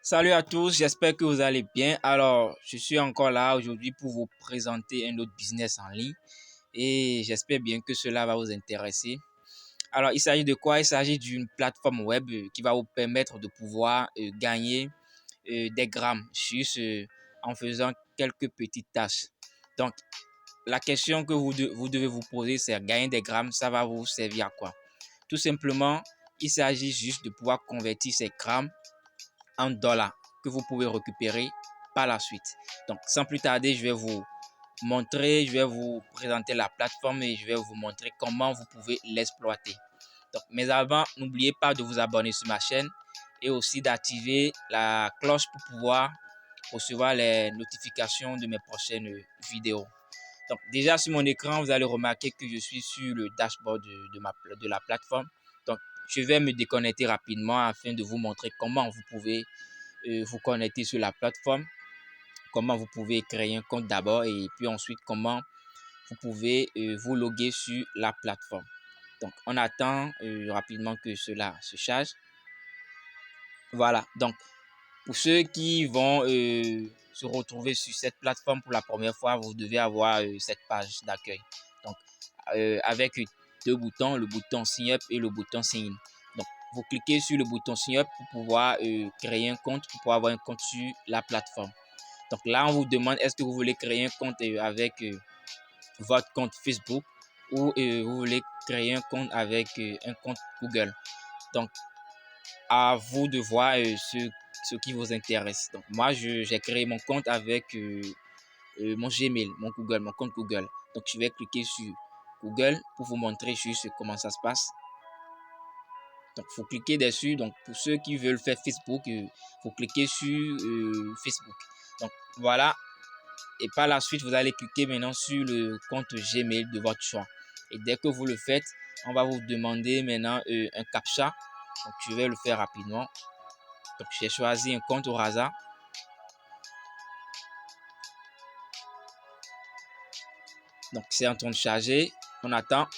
Salut à tous, j'espère que vous allez bien. Alors, je suis encore là aujourd'hui pour vous présenter un autre business en ligne et j'espère bien que cela va vous intéresser. Alors, il s'agit de quoi? Il s'agit d'une plateforme web qui va vous permettre de pouvoir gagner des grammes juste en faisant quelques petites tâches. Donc, la question que vous devez vous poser, c'est gagner des grammes, ça va vous servir à quoi? Tout simplement, il s'agit juste de pouvoir convertir ces grammes en dollars que vous pouvez récupérer par la suite. Donc, sans plus tarder, je vais vous présenter la plateforme et je vais vous montrer comment vous pouvez l'exploiter. Donc, mais avant, n'oubliez pas de vous abonner sur ma chaîne et aussi d'activer la cloche pour pouvoir recevoir les notifications de mes prochaines vidéos. Donc, déjà sur mon écran, vous allez remarquer que je suis sur le dashboard de la plateforme. Donc, je vais me déconnecter rapidement afin de vous montrer comment vous pouvez vous connecter sur la plateforme, comment vous pouvez créer un compte d'abord et puis ensuite comment vous pouvez vous loguer sur la plateforme. Donc, on attend rapidement que cela se charge. Voilà, donc pour ceux qui vont se retrouver sur cette plateforme pour la première fois, vous devez avoir cette page d'accueil. Donc, avec deux boutons, le bouton Sign Up et le bouton Sign In. Donc, vous cliquez sur le bouton Sign Up pour pouvoir créer un compte, pour pouvoir avoir un compte sur la plateforme. Donc là, on vous demande est-ce que vous voulez créer un compte avec votre compte Facebook ou vous voulez créer un compte avec un compte Google. Donc, à vous de voir ce qui vous intéresse. Donc, moi, j'ai créé mon compte avec mon Gmail, mon compte Google. Donc, je vais cliquer sur Google pour vous montrer juste comment ça se passe. Donc, il faut cliquer dessus. Donc, pour ceux qui veulent faire Facebook, il faut cliquer sur Facebook. Donc, voilà. Et par la suite, vous allez cliquer maintenant sur le compte Gmail de votre choix. Et dès que vous le faites, on va vous demander maintenant un CAPTCHA. Donc, je vais le faire rapidement. Donc, j'ai choisi un compte au hasard. Donc, c'est en train de charger. On attend.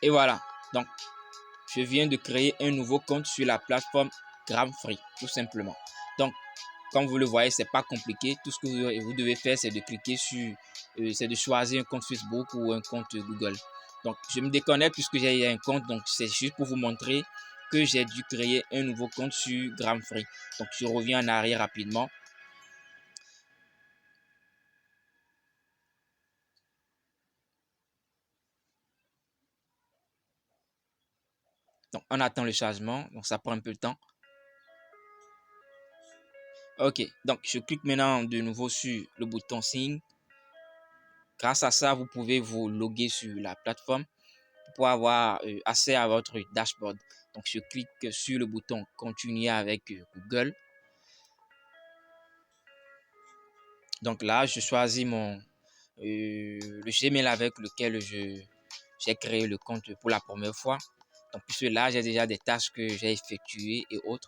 Et voilà. Donc, je viens de créer un nouveau compte sur la plateforme Gramfree, tout simplement. Donc, comme vous le voyez, c'est pas compliqué. Tout ce que vous devez faire, c'est de cliquer sur, c'est de choisir un compte Facebook ou un compte Google. Donc, je me déconnecte puisque j'ai un compte. Donc, c'est juste pour vous montrer que j'ai dû créer un nouveau compte sur Gramfree. Donc, je reviens en arrière rapidement. Donc, on attend le chargement. Donc, ça prend un peu de temps. Ok, donc je clique maintenant de nouveau sur le bouton Sign. Grâce à ça, vous pouvez vous loguer sur la plateforme pour avoir accès à votre dashboard. Donc, je clique sur le bouton Continuer avec Google. Donc là, je choisis le Gmail avec lequel j'ai créé le compte pour la première fois. Donc, puisque là, j'ai déjà des tâches que j'ai effectuées et autres.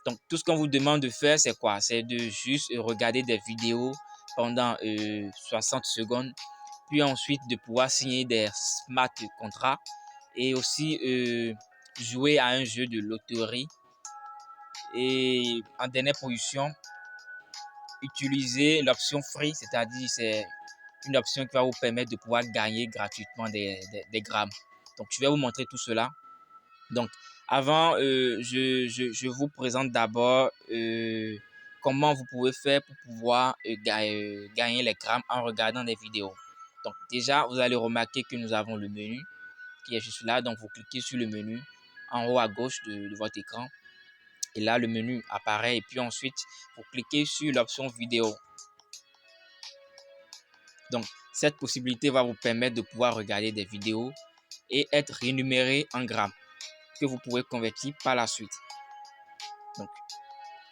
Donc, tout ce qu'on vous demande de faire, c'est quoi? C'est de juste regarder des vidéos pendant 60 secondes, puis ensuite de pouvoir signer des smart contrats et aussi jouer à un jeu de loterie. Et en dernière position, utiliser l'option free, c'est-à-dire c'est une option qui va vous permettre de pouvoir gagner gratuitement des grammes. Donc, je vais vous montrer tout cela. Donc, avant, je vous présente d'abord comment vous pouvez faire pour pouvoir gagner les grammes en regardant des vidéos. Donc, déjà, vous allez remarquer que nous avons le menu qui est juste là. Donc, vous cliquez sur le menu en haut à gauche de votre écran. Et là, le menu apparaît. Et puis ensuite, vous cliquez sur l'option vidéo. Donc, cette possibilité va vous permettre de pouvoir regarder des vidéos et être rémunéré en grammes que vous pouvez convertir par la suite. Donc,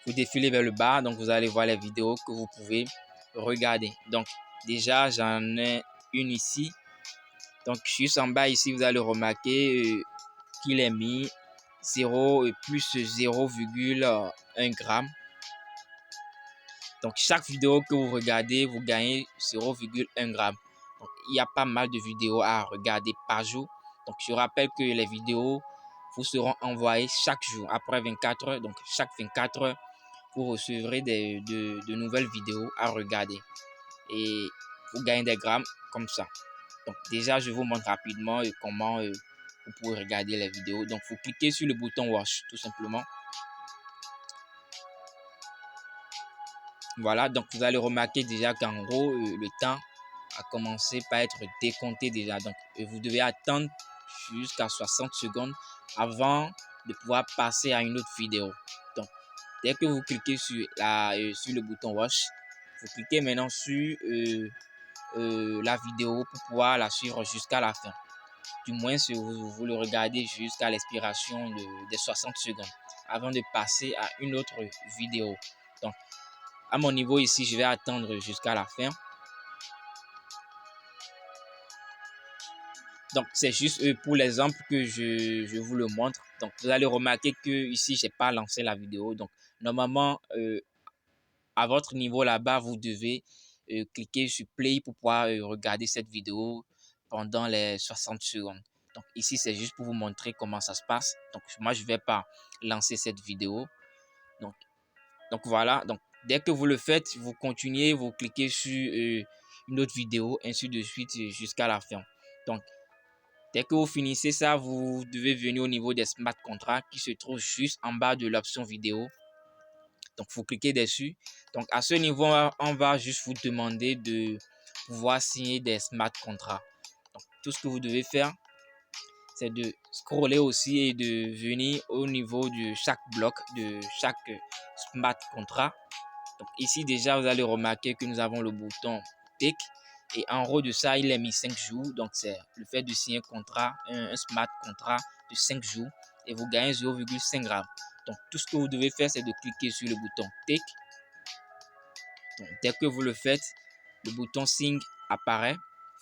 vous défilez vers le bas. Donc, vous allez voir les vidéos que vous pouvez regarder. Donc, déjà, j'en ai une ici. Donc, juste en bas ici, vous allez remarquer qu'il est mis 0 et plus 0,1 gramme. Donc, chaque vidéo que vous regardez, vous gagnez 0,1 gramme. Donc, il y a pas mal de vidéos à regarder par jour. Donc, je rappelle que les vidéos vous seront envoyées chaque jour après 24 heures. Donc, chaque 24 heures, vous recevrez de nouvelles vidéos à regarder. Et vous gagnez des grammes comme ça. Donc, déjà, je vous montre rapidement comment vous pouvez regarder les vidéos. Donc, vous cliquez sur le bouton Watch, tout simplement. Voilà, donc vous allez remarquer déjà qu'en gros, le temps a commencé par être décompté déjà. Donc, vous devez attendre jusqu'à 60 secondes avant de pouvoir passer à une autre vidéo. Donc, dès que vous cliquez sur le bouton Watch, vous cliquez maintenant sur la vidéo pour pouvoir la suivre jusqu'à la fin. Du moins, si vous le regardez jusqu'à l'expiration des 60 secondes avant de passer à une autre vidéo. Donc, à mon niveau ici, je vais attendre jusqu'à la fin. Donc, c'est juste pour l'exemple que je vous le montre. Donc, vous allez remarquer que ici, j'ai pas lancé la vidéo. Donc, normalement, à votre niveau là-bas, vous devez cliquer sur Play pour pouvoir regarder cette vidéo pendant les 60 secondes. Donc, ici, c'est juste pour vous montrer comment ça se passe. Donc, moi, je vais pas lancer cette vidéo. Donc voilà. Donc, dès que vous le faites, vous continuez, vous cliquez sur une autre vidéo, ainsi de suite jusqu'à la fin. Donc, dès que vous finissez ça, vous devez venir au niveau des smart contracts qui se trouve juste en bas de l'option vidéo. Donc, vous cliquez dessus. Donc, à ce niveau, on va juste vous demander de pouvoir signer des smart contracts. Donc, tout ce que vous devez faire, c'est de scroller aussi et de venir au niveau de chaque bloc, de chaque smart contract. Donc, ici, déjà, vous allez remarquer que nous avons le bouton Tick. Et en haut de ça, il est mis 5 jours. Donc, c'est le fait de signer un contrat, un smart contrat de 5 jours. Et vous gagnez 0,5 grammes. Donc, tout ce que vous devez faire, c'est de cliquer sur le bouton Tick. Donc, dès que vous le faites, le bouton Sign apparaît.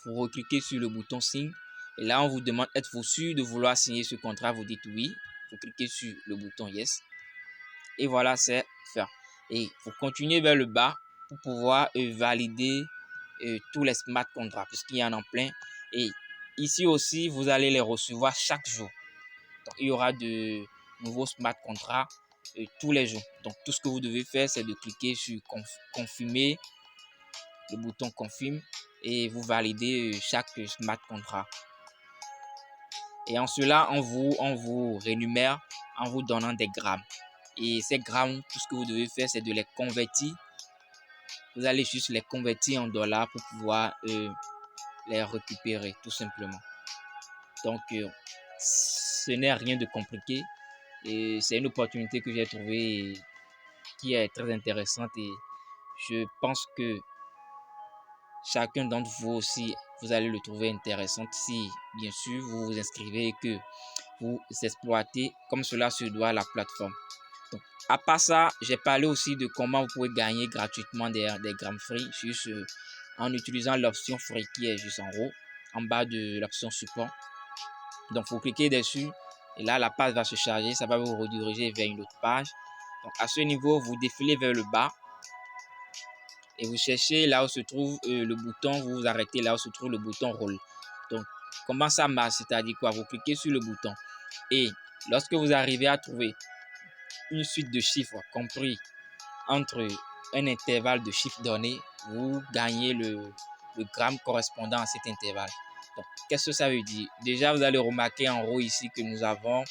Vous recliquez sur le bouton Sign. Et là, on vous demande, êtes-vous sûr de vouloir signer ce contrat? Vous dites oui. Vous cliquez sur le bouton Yes. Et voilà, c'est fait. Et vous continuez vers le bas pour pouvoir valider tous les smart contracts puisqu'il y en a plein. Et ici aussi, vous allez les recevoir chaque jour. Donc, il y aura de nouveaux smart contracts tous les jours. Donc, tout ce que vous devez faire, c'est de cliquer sur confirmer, le bouton confirme et vous validez chaque smart contract. Et en cela, on vous rémunère en vous donnant des grammes. Et ces grammes, tout ce que vous devez faire, c'est de les convertir. Vous allez juste les convertir en dollars pour pouvoir les récupérer, tout simplement. Donc, ce n'est rien de compliqué. Et c'est une opportunité que j'ai trouvée qui est très intéressante. Et je pense que chacun d'entre vous aussi, vous allez le trouver intéressant si, bien sûr, vous vous inscrivez et que vous exploitez comme cela se doit la plateforme. Donc, à part ça, j'ai parlé aussi de comment vous pouvez gagner gratuitement des grammes free juste en utilisant l'option free qui est juste en haut, en bas de l'option support. Donc, vous cliquez dessus et là, la page va se charger. Ça va vous rediriger vers une autre page. Donc, à ce niveau, vous défilez vers le bas et vous cherchez là où se trouve le bouton. Vous vous arrêtez là où se trouve le bouton Roll. Donc, comment ça marche? C'est-à-dire quoi? Vous cliquez sur le bouton et lorsque vous arrivez à trouver une suite de chiffres compris entre un intervalle de chiffres donnés, vous gagnez le gramme correspondant à cet intervalle. Donc, qu'est-ce que ça veut dire? Déjà, vous allez remarquer en haut ici que nous avons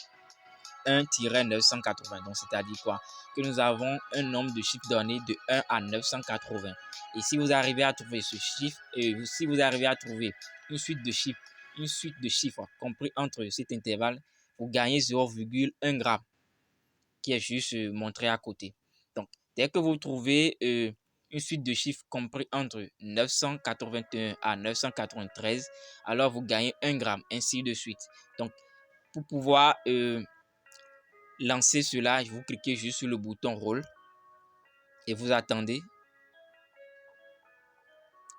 1-980. Donc, c'est-à-dire quoi? Que nous avons un nombre de chiffres donnés de 1 à 980. Et si vous arrivez à trouver ce chiffre, et si vous arrivez à trouver une suite de chiffres compris entre cet intervalle, vous gagnez 0,1 gramme qui est juste montré à côté. Donc, dès que vous trouvez une suite de chiffres compris entre 981 à 993, alors vous gagnez 1 gramme, ainsi de suite. Donc, pour pouvoir lancer cela, vous cliquez juste sur le bouton Roll et vous attendez.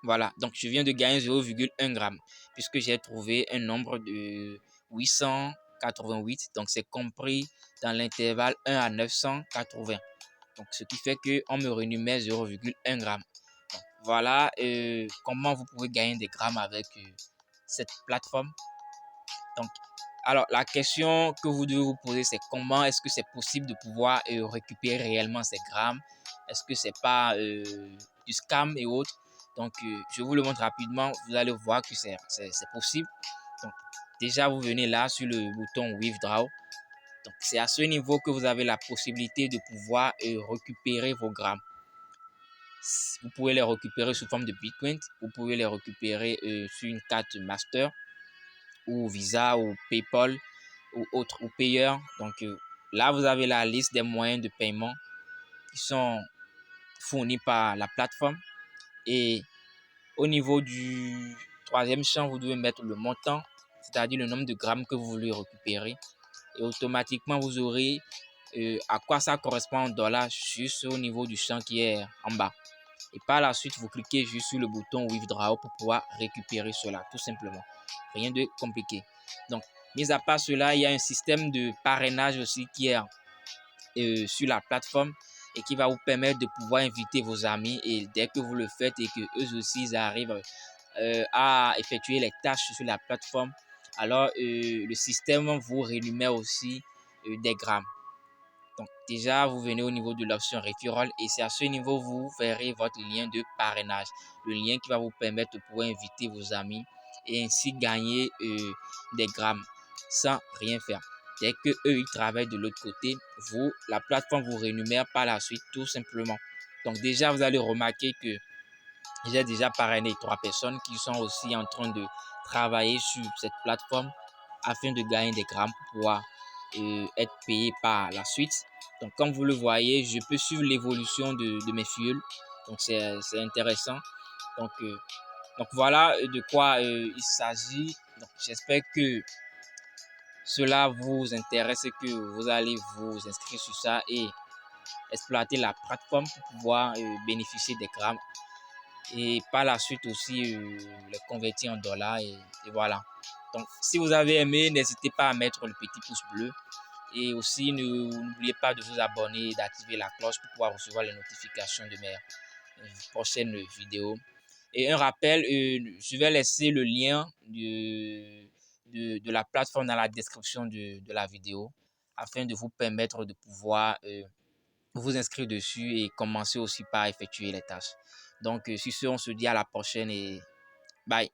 Voilà, donc je viens de gagner 0,1 gramme puisque j'ai trouvé un nombre de 888. Donc, c'est compris dans l'intervalle 1 à 980. Donc, ce qui fait qu'on me rémunère 0,1 gramme. Donc, voilà comment vous pouvez gagner des grammes avec cette plateforme. Donc, alors, la question que vous devez vous poser, c'est comment est-ce que c'est possible de pouvoir récupérer réellement ces grammes? Est-ce que c'est pas du scam et autres? Donc, je vous le montre rapidement. Vous allez voir que c'est possible. Donc, déjà, vous venez là sur le bouton Withdraw. Donc, c'est à ce niveau que vous avez la possibilité de pouvoir récupérer vos grammes. Vous pouvez les récupérer sous forme de Bitcoin. Vous pouvez les récupérer sur une carte Master ou Visa ou PayPal ou autre ou payeur. Donc là, vous avez la liste des moyens de paiement qui sont fournis par la plateforme. Et au niveau du troisième champ, vous devez mettre le montant, c'est-à-dire le nombre de grammes que vous voulez récupérer. Et automatiquement, vous aurez à quoi ça correspond en dollars juste au niveau du champ qui est en bas. Et par la suite, vous cliquez juste sur le bouton Withdraw pour pouvoir récupérer cela, tout simplement. Rien de compliqué. Donc, mis à part cela, il y a un système de parrainage aussi qui est sur la plateforme et qui va vous permettre de pouvoir inviter vos amis. Et dès que vous le faites et que eux aussi ils arrivent à effectuer les tâches sur la plateforme, alors le système vous rémunère aussi des grammes. Donc déjà, vous venez au niveau de l'option referral et c'est à ce niveau vous verrez votre lien de parrainage. Le lien qui va vous permettre de pouvoir inviter vos amis et ainsi gagner des grammes sans rien faire. Dès que eux ils travaillent de l'autre côté, vous, la plateforme vous rémunère par la suite tout simplement. Donc déjà, vous allez remarquer que j'ai déjà parrainé 3 personnes qui sont aussi en train de travailler sur cette plateforme afin de gagner des grammes pour pouvoir être payé par la suite. Donc, comme vous le voyez, je peux suivre l'évolution de mes fioles. Donc, c'est intéressant. Donc, voilà de quoi il s'agit. Donc, j'espère que cela vous intéresse et que vous allez vous inscrire sur ça et exploiter la plateforme pour pouvoir bénéficier des grammes et par la suite aussi les convertir en dollars et voilà. Donc, si vous avez aimé, n'hésitez pas à mettre le petit pouce bleu. Et aussi, n'oubliez pas de vous abonner et d'activer la cloche pour pouvoir recevoir les notifications de mes prochaines vidéos. Et un rappel, je vais laisser le lien de la plateforme dans la description de la vidéo afin de vous permettre de pouvoir vous inscrire dessus et commencer aussi par effectuer les tâches. Donc, sur ce, on se dit à la prochaine et bye.